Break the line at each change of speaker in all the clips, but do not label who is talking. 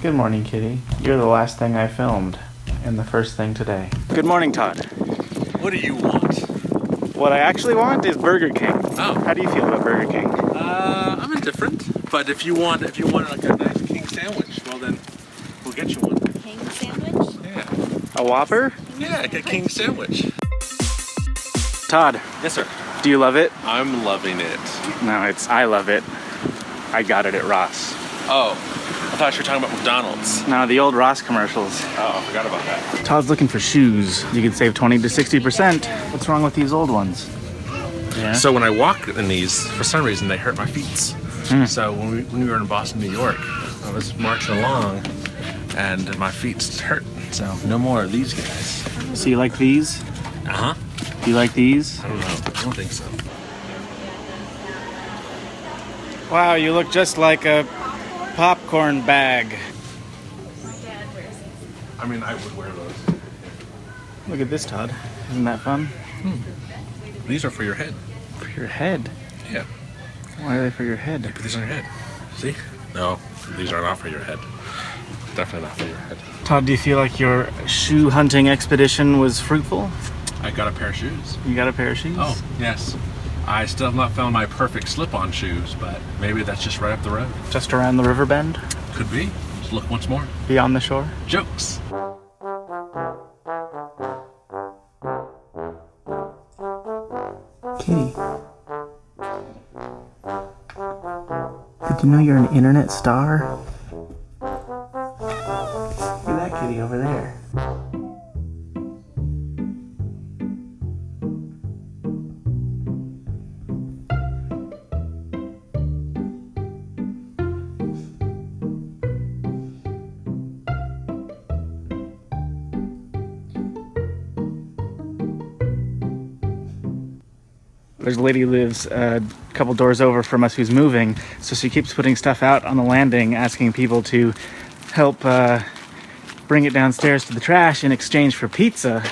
Good morning, Kitty. You're the last thing I filmed, and the first thing today. Good morning, Todd.
What do you want?
What I actually want is Burger King.
Oh.
How do you feel about Burger King?
I'm indifferent, but if you want like a nice king sandwich, well then, we'll get you one.
King sandwich?
Yeah.
A Whopper?
Yeah, like a king sandwich.
Todd.
Yes, sir.
Do you love it?
I'm loving it.
No, it's I love it. I got it at Ross.
Oh, I thought you were talking about McDonald's.
No, the old Ross commercials.
Oh, I forgot about that.
Todd's looking for shoes. You can save 20 to 60%. What's wrong with these old ones? Yeah.
So when I walk in these, for some reason they hurt my feet. So when we were in Boston, New York, I was marching along and my feet hurt. So no more of these guys.
So you like these?
Uh-huh.
Do you like these?
I don't know. I don't think so.
Wow, you look just like a popcorn bag.
I mean, I would wear those.
Look at this, Todd. Isn't that fun?
These are for your head.
For your head?
Yeah.
Why are they for your head?
Put these on your head. See? No, these are not for your head. Definitely not for your head.
Todd, do you feel like your shoe hunting expedition was fruitful?
I got a pair of shoes.
You got a pair of shoes?
Oh, yes. I still have not found my perfect slip-on shoes, but maybe that's just right up the road.
Just around the river bend?
Could be. Just look once more.
Beyond the shore?
Jokes.
Kitty. Did you know you're an internet star? Look at that kitty over there. There's a lady who lives a couple doors over from us who's moving, so she keeps putting stuff out on the landing, asking people to help bring it downstairs to the trash in exchange for pizza.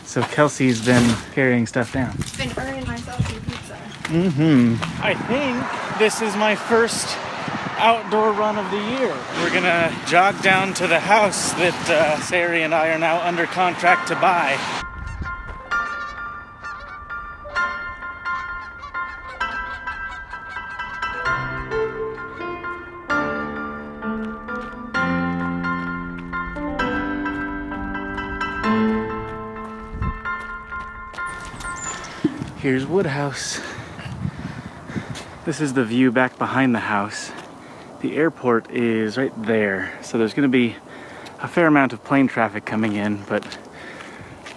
So Kelsey's been carrying stuff down.
I've been earning myself some pizza.
I think this is my first outdoor run of the year. We're gonna jog down to the house that Sari and I are now under contract to buy. Here's Woodhouse. This is the view back behind the house. The airport is right there, so there's going to be a fair amount of plane traffic coming in, but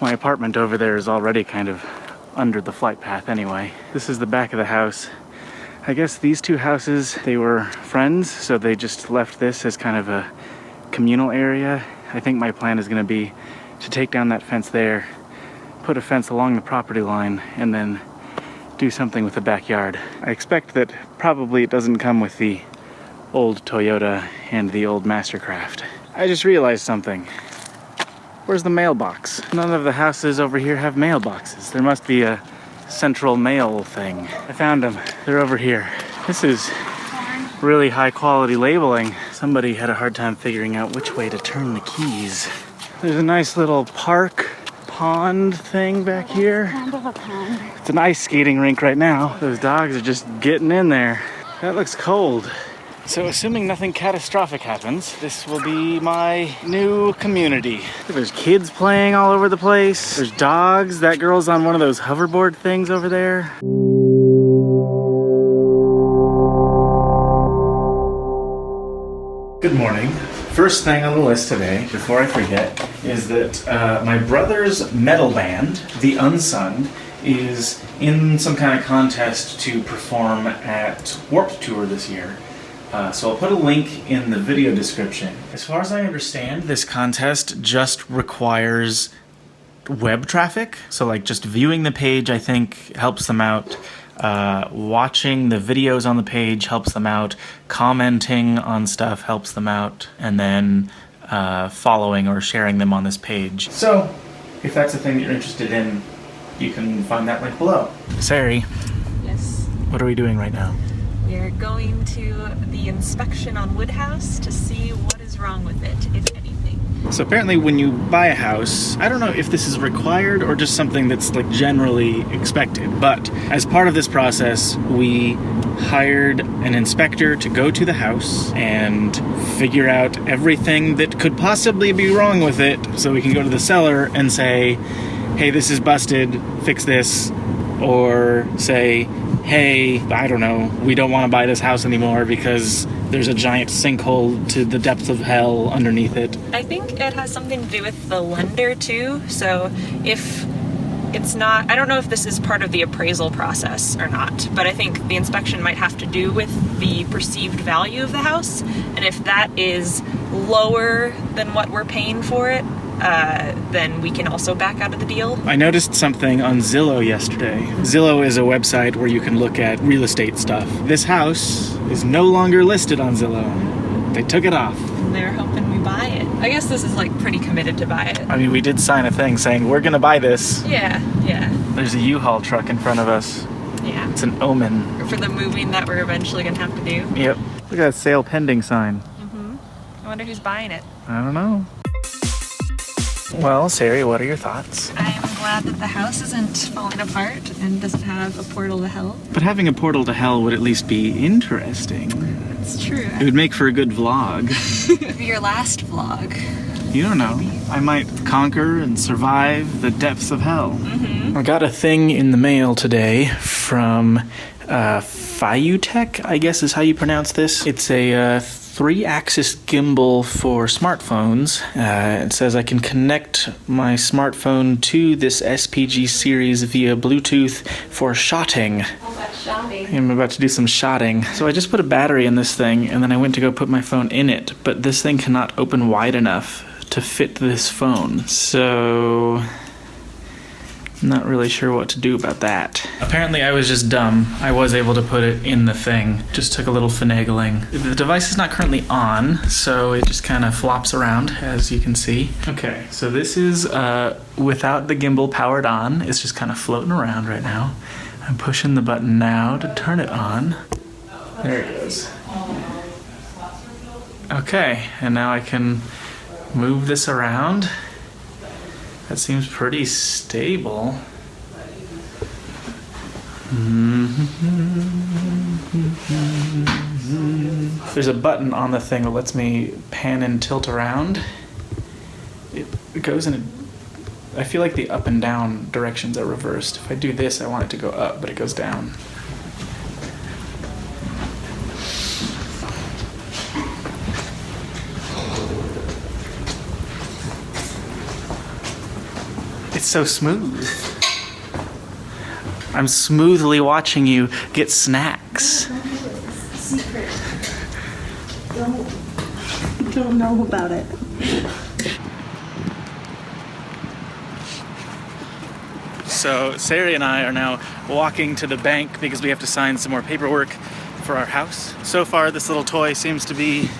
my apartment over there is already kind of under the flight path anyway. This is the back of the house. I guess these two houses, they were friends, so they just left this as kind of a communal area. I think my plan is going to be to take down that fence there, put a fence along the property line, and then do something with the backyard. I expect that probably it doesn't come with the old Toyota and the old Mastercraft. I just realized something. Where's the mailbox? None of the houses over here have mailboxes. There must be a central mail thing. I found them. They're over here. This is really high quality labeling. Somebody had a hard time figuring out which way to turn the keys. There's a nice little pond thing back here.
Kind of a pond.
It's an ice skating rink right now. Those dogs are just getting in there. That looks cold. So assuming nothing catastrophic happens, this will be my new community. There's kids playing all over the place. There's dogs. That girl's on one of those hoverboard things over there. Good morning. First thing on the list today, before I forget, is that my brother's metal band, the Unsung, is in some kind of contest to perform at Warped Tour this year. So I'll put a link in the video description. As far as I understand, this contest just requires web traffic. So like just viewing the page, I think, helps them out. Watching the videos on the page helps them out. Commenting on stuff helps them out. And then following or sharing them on this page. So if that's a thing that you're interested in, you can find that link below. Sari,
Yes.
what are we doing right now?
We are going to the inspection on Woodhouse to see what is wrong with it, if anything.
So apparently when you buy a house, I don't know if this is required or just something that's like generally expected, but as part of this process, we hired an inspector to go to the house and figure out everything that could possibly be wrong with it, so we can go to the seller and say, hey, this is busted, fix this, or say, hey, I don't know, we don't want to buy this house anymore because there's a giant sinkhole to the depths of hell underneath it.
I think it has something to do with the lender too. So if it's not, I don't know if this is part of the appraisal process or not, but I think the inspection might have to do with the perceived value of the house. And if that is lower than what we're paying for it, then we can also back out of the deal.
I noticed something on Zillow yesterday. Zillow is a website where you can look at real estate stuff. This house is no longer listed on Zillow. They took it off.
And they're hoping we buy it. I guess this is like pretty committed to buy it.
I mean, we did sign a thing saying we're gonna buy this.
Yeah.
There's a U-Haul truck in front of us.
Yeah.
It's an omen.
For the moving that we're eventually gonna have to do.
Yep. Look at that sale pending sign.
I wonder who's buying it.
I don't know. Well, Sari, what are your thoughts?
I am glad that the house isn't falling apart and doesn't have a portal to hell.
But having a portal to hell would at least be interesting.
It's true.
It would make for a good vlog.
It would be your last vlog.
You don't know. I might conquer and survive the depths of hell. I got a thing in the mail today from Fiutech, I guess is how you pronounce this. It's a 3-axis gimbal for smartphones. It says I can connect my smartphone to this SPG series via Bluetooth for shotting. I'm about to do some shotting. So I just put a battery in this thing and then I went to go put my phone in it, but this thing cannot open wide enough to fit this phone. So I'm not really sure what to do about that. Apparently I was just dumb. I was able to put it in the thing. Just took a little finagling. The device is not currently on, so it just kind of flops around, as you can see. Okay, so this is without the gimbal powered on. It's just kind of floating around right now. I'm pushing the button now to turn it on. There it goes. Okay, and now I can move this around. That seems pretty stable. There's a button on the thing that lets me pan and tilt around. It goes in I feel like the up and down directions are reversed. If I do this, I want it to go up, but it goes down. It's so smooth. I'm smoothly watching you get snacks.
Secret. Don't know about it.
So Sari and I are now walking to the bank because we have to sign some more paperwork for our house. So far, this little toy seems to be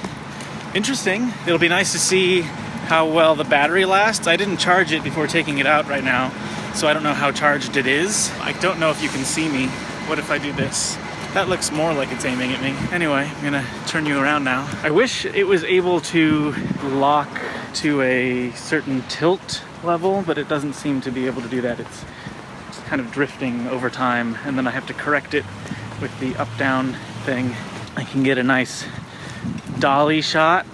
interesting. It'll be nice to see how well the battery lasts. I didn't charge it before taking it out right now, so I don't know how charged it is. I don't know if you can see me. What if I do this? That looks more like it's aiming at me. Anyway, I'm gonna turn you around now. I wish it was able to lock to a certain tilt level, but it doesn't seem to be able to do that. It's just kind of drifting over time, and then I have to correct it with the up-down thing. I can get a nice dolly shot.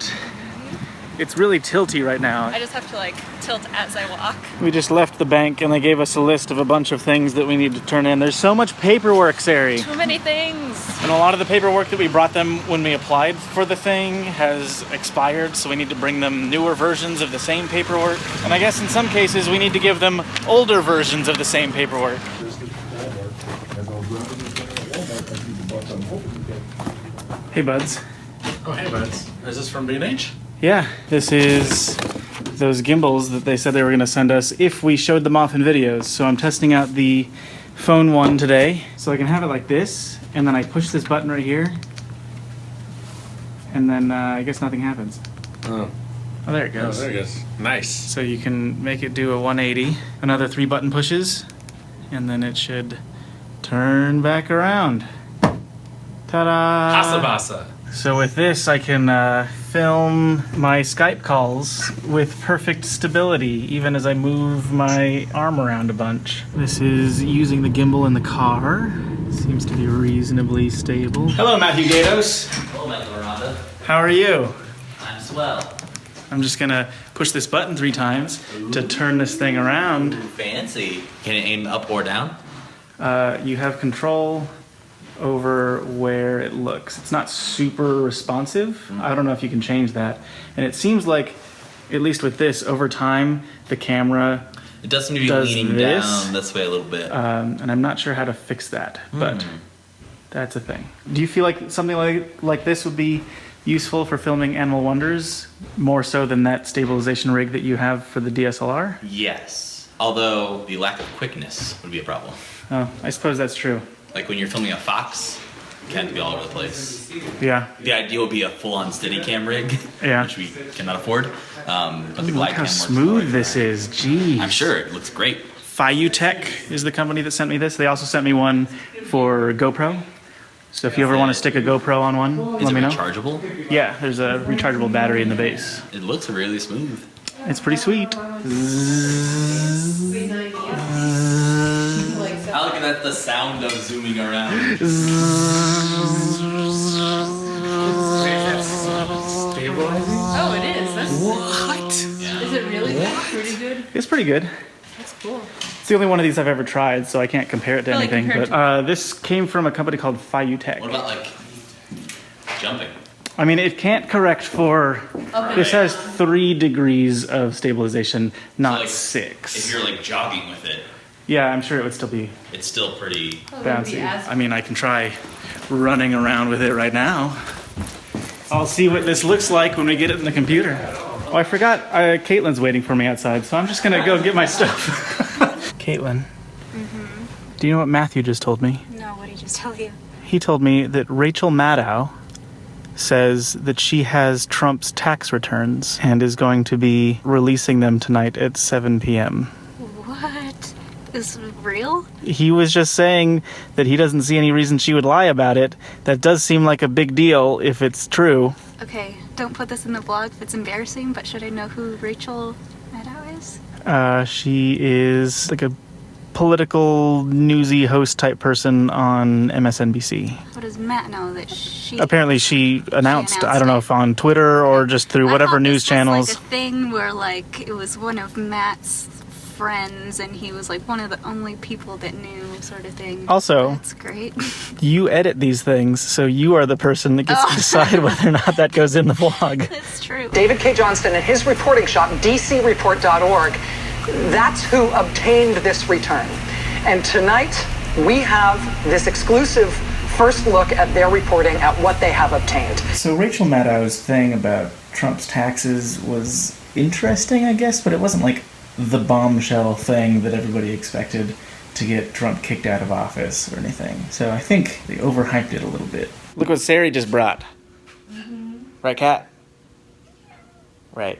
It's really tilty right now.
I just have to like tilt as I walk.
We just left the bank and they gave us a list of a bunch of things that we need to turn in. There's so much paperwork, Sari.
Too many things.
And a lot of the paperwork that we brought them when we applied for the thing has expired, so we need to bring them newer versions of the same paperwork. And I guess in some cases we need to give them older versions of the same paperwork. Hey, buds.
Oh, hey, buds. Is this from B&H?
Yeah, this is those gimbals that they said they were going to send us if we showed them off in videos. So I'm testing out the phone one today. So I can have it like this, and then I push this button right here, and then I guess nothing happens.
Oh.
Oh, there it
Oh,
goes.
there it goes. Nice.
So you can make it do a 180, another 3 button pushes, and then it should turn back around. Ta-da!
Hasabasa.
So with this, I can film my Skype calls with perfect stability, even as I move my arm around a bunch. This is using the gimbal in the car. Seems to be reasonably stable. Hello, Matthew Gaydos.
Hello, Michael Aranda.
How are you?
I'm swell.
I'm just gonna push this button 3 times to turn this thing around.
Fancy. Can it aim up or down?
You have control over where it looks. It's not super responsive. I don't know if you can change that. And it seems like, at least with this, over time, the camera
It does seem to be
does
leaning
this.
down this way a little bit.
And I'm not sure how to fix that, but that's a thing. Do you feel like something like this would be useful for filming animal wonders, more so than that stabilization rig that you have for the DSLR?
Yes. Although the lack of quickness would be a problem.
Oh, I suppose that's true.
Like when you're filming a fox, it can't be all over the place.
Yeah.
The ideal would be a full-on Steadicam rig,
Yeah.
which we cannot afford. But the
Look
glide
how
cam works
smooth
really
this is. Geez.
I'm sure it looks great.
Tech is the company that sent me this. They also sent me one for GoPro. So if you ever want to stick a GoPro on one,
Is
let
it
me know.
rechargeable?
Yeah, there's a rechargeable battery in the base.
It looks really smooth.
It's pretty sweet.
I like that the sound of zooming around.
Oh, it is. That's,
What?
is it really good? Pretty good?
It's pretty good.
That's cool.
It's the only one of these I've ever tried, so I can't compare it to
Really
anything.
compared
But this came from a company called Tech.
What about like jumping?
I mean, it can't correct for.
Okay.
This has 3 degrees of stabilization, not
like,
6.
If you're like jogging with it,
Yeah, I'm sure it would still be
it's still pretty.
Oh, it would be
bouncy.
as-
I mean, I can try running around with it right now. I'll see what this looks like when we get it in the computer. Oh, I forgot. Katelyn's waiting for me outside, so I'm just gonna go get my stuff. Katelyn, do you know what Matthew just told me?
No, what did he just tell you?
He told me that Rachel Maddow says that she has Trump's tax returns and is going to be releasing them tonight at 7 p.m.
What? Is real?
He was just saying that he doesn't see any reason she would lie about it. That does seem like a big deal if it's true.
Okay, don't put this in the vlog if it's embarrassing, but should I know who Rachel Maddow is?
She is like a political newsy host type person on MSNBC.
What does Matt know that she...
Apparently she announced, I
announced
don't know
it.
if on Twitter or just through
I
whatever
thought
news
this
channels.
was like a thing where like it was one of Matt's friends and he was like one of the only people that knew sort of thing.
Also-
That's great.
You edit these things, so you are the person that gets to decide whether or not that goes in the vlog.
That's true.
David K. Johnston and his reporting shop, dcreport.org, that's who obtained this return. And tonight, we have this exclusive first look at their reporting at what they have obtained.
So Rachel Maddow's thing about Trump's taxes was interesting, I guess, but it wasn't like the bombshell thing that everybody expected to get Trump kicked out of office or anything. So I think they overhyped it a little bit. Look what Sari just brought. Right, Kat? Right.